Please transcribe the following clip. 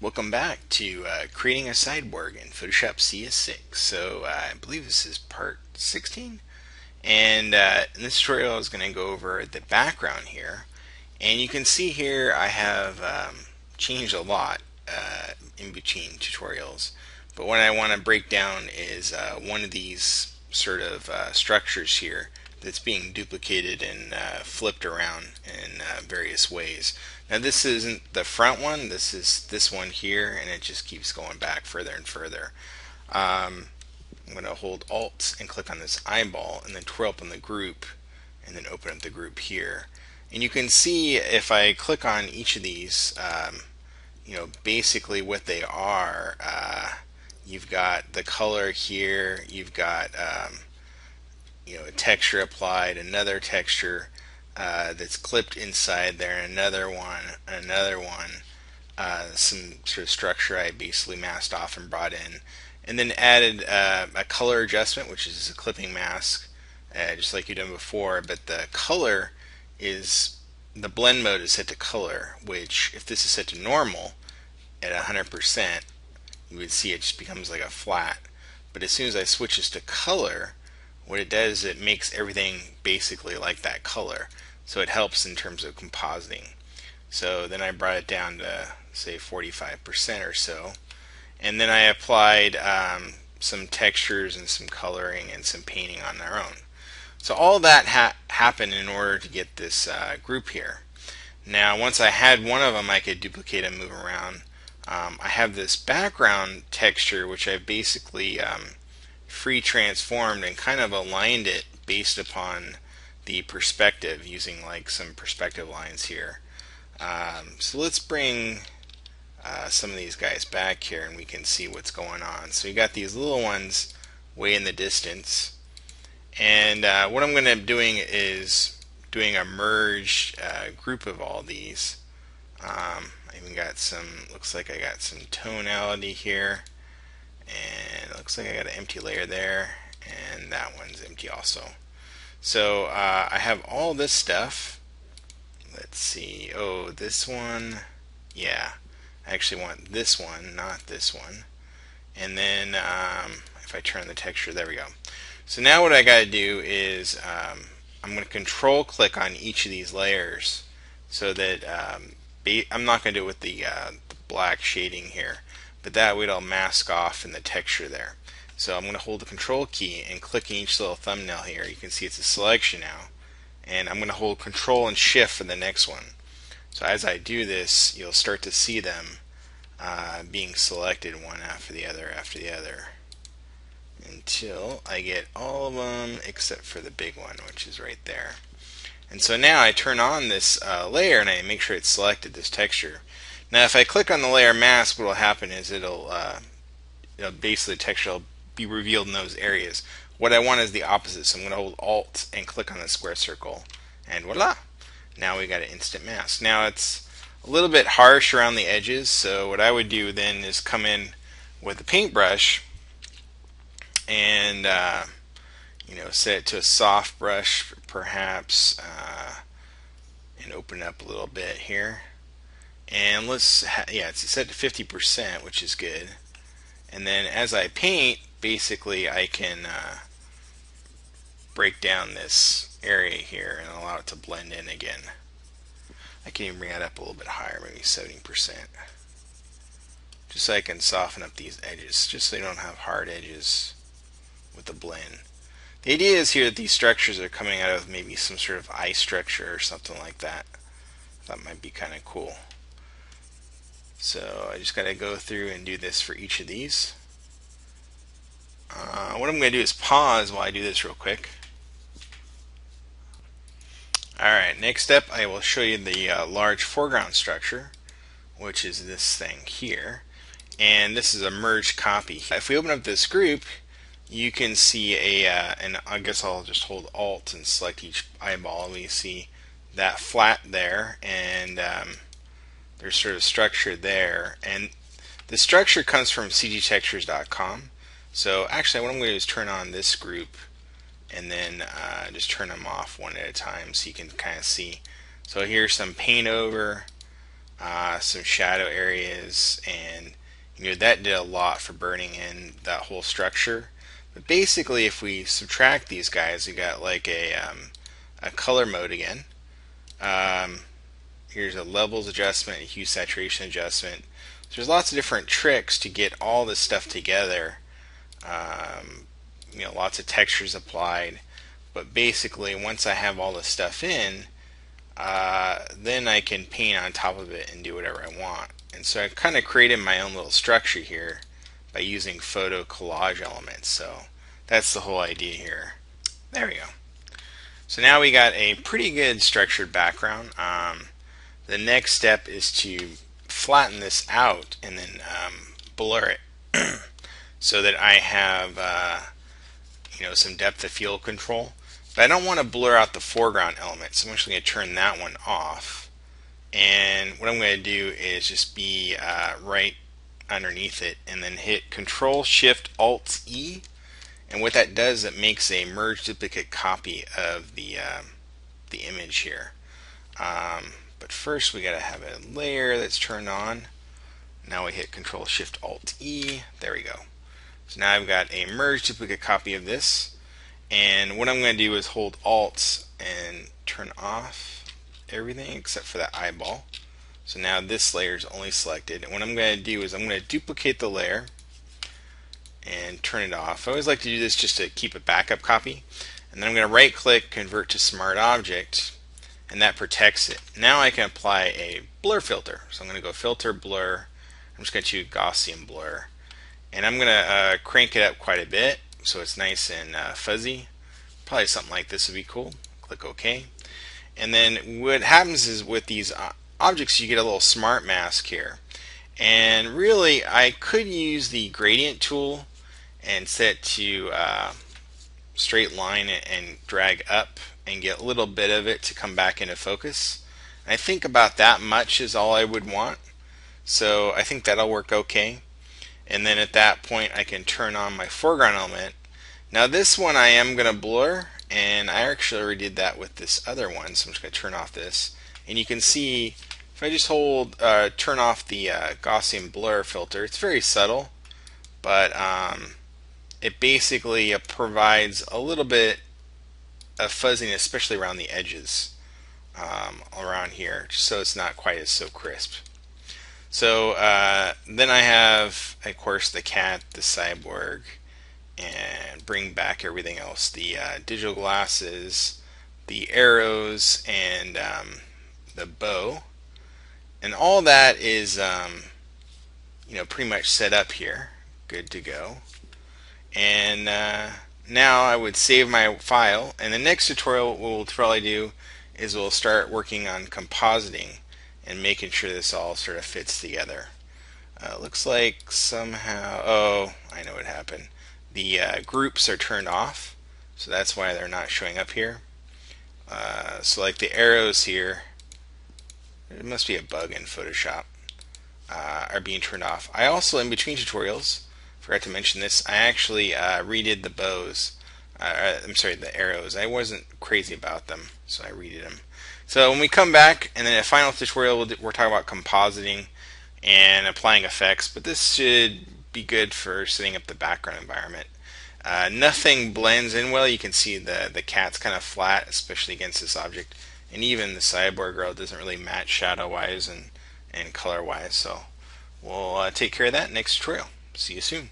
Welcome back to creating a cyborg in Photoshop CS6. So I believe this is part 16. And in this tutorial I was going to go over the background here. And you can see here I have changed a lot in between tutorials. But what I want to break down is one of these sort of structures here that's being duplicated and flipped around in various ways. Now this isn't the front one, this is this one here, and it just keeps going back further and further. I'm going to hold Alt and click on this eyeball and then twirl up on the group and then open up the group here. And you can see if I click on each of these, basically what they are. You've got the color here, you've got a texture applied, another texture that's clipped inside there, another one, some sort of structure I basically masked off and brought in, and then added a color adjustment, which is a clipping mask, just like you've done before, but the color is, the blend mode is set to color, which if this is set to normal at 100%, you would see it just becomes like a flat. But as soon as I switch this to color, what it does is it makes everything basically like that color. So it helps in terms of compositing. So then I brought it down to say 45% or so. And then I applied some textures and some coloring and some painting on their own. So all that happened in order to get this group here. Now once I had one of them, I could duplicate and move around. I have this background texture which I basically free transformed and kind of aligned it based upon the perspective using like some perspective lines here. So let's bring some of these guys back here and we can see what's going on. So you got these little ones way in the distance, and what I'm going to be doing is doing a merged group of all these. I even got some, looks like I got some tonality here, and it looks like I got an empty layer there, and that one's empty also. So I have all this stuff. Let's see, oh, this one, yeah, I actually want this one, not this one. And then if I turn the texture, there we go. So now what I got to do is I'm going to control click on each of these layers so that I'm not going to do it with the black shading here, but that way it'll mask off in the texture there. So I'm going to hold the control key and click in each little thumbnail here. You can see it's a selection now, and I'm going to hold control and shift for the next one. So as I do this, you'll start to see them being selected one after the other until I get all of them except for the big one, which is right there. And so now I turn on this layer and I make sure it's selected, this texture. Now if I click on the layer mask, what will happen is it'll basically the texture will be revealed in those areas. What I want is the opposite, so I'm going to hold Alt and click on the square circle, and voila! Now we got an instant mask. Now it's a little bit harsh around the edges, so what I would do then is come in with a paintbrush and set it to a soft brush perhaps, and open it up a little bit here. And it's set to 50%, which is good. And then as I paint, basically I can break down this area here and allow it to blend in again. I can even bring it up a little bit higher, maybe 70%, just so I can soften up these edges, just so you don't have hard edges with the blend. The idea is here that these structures are coming out of maybe some sort of eye structure or something like that. That might be kind of cool. So I just got to go through and do this for each of these. What I'm going to do is pause while I do this real quick. Alright, next step I will show you the large foreground structure, which is this thing here. And this is a merged copy. If we open up this group, you can see and I guess I'll just hold Alt and select each eyeball. We see that flat there, and there's sort of structure there. And the structure comes from cgtextures.com. So actually what I'm going to do is turn on this group and then just turn them off one at a time so you can kind of see. So here's some paint over. some shadow areas, and that did a lot for burning in that whole structure. But basically, if we subtract these guys, we got like a color mode again. Um, Here's a levels adjustment, a hue saturation adjustment. So there's lots of different tricks to get all this stuff together. Lots of textures applied. But basically, once I have all this stuff in, then I can paint on top of it and do whatever I want. And so I've kind of created my own little structure here by using photo collage elements. So that's the whole idea here. There we go. So now we got a pretty good structured background. The next step is to flatten this out and then blur it so that I have some depth of field control. But I don't want to blur out the foreground element, so I'm actually going to turn that one off. And what I'm going to do is just be right underneath it and then hit Control Shift Alt E. And what that does, it makes a merge duplicate copy of the image here. But first we got to have a layer that's turned on. Now we hit Control Shift Alt E. There we go. So now I've got a merge duplicate copy of this. And what I'm going to do is hold Alt and turn off everything except for that eyeball. So now this layer is only selected. And what I'm going to do is I'm going to duplicate the layer and turn it off. I always like to do this just to keep a backup copy. And then I'm going to right click, convert to Smart Object, and that protects it. Now I can apply a blur filter. So I'm going to go Filter, Blur. I'm just going to choose Gaussian Blur. And I'm going to crank it up quite a bit so it's nice and fuzzy. Probably something like this would be cool. Click OK. And then what happens is with these objects, you get a little smart mask here. And really, I could use the gradient tool and set to straight line it and drag up and get a little bit of it to come back into focus. And I think about that much is all I would want. So I think that'll work okay. And then at that point I can turn on my foreground element. Now this one I am going to blur, and I actually already did that with this other one, so I'm just going to turn off this. And you can see if I just turn off the Gaussian blur filter, it's very subtle, but it basically provides a little bit of fuzziness, especially around the edges around here, just so it's not quite as so crisp. So then I have, of course, the cat, the cyborg, and bring back everything else. The digital glasses, the arrows, and the bow. And all that is pretty much set up here. Good to go. And now I would save my file. And the next tutorial, what we'll probably do is we'll start working on compositing and making sure this all sort of fits together. Looks like somehow, oh, I know what happened. The groups are turned off, so that's why they're not showing up here. So like the arrows here, it must be a bug in Photoshop, are being turned off. I also, in between tutorials, forgot to mention this, I actually redid the bows. I'm sorry, the arrows. I wasn't crazy about them, so I redid them. So when we come back, and then a final tutorial, we're talking about compositing and applying effects, but this should be good for setting up the background environment. Nothing blends in well. You can see the cat's kind of flat, especially against this object, and even the cyborg girl doesn't really match shadow-wise and color-wise. So we'll take care of that next tutorial. See you soon.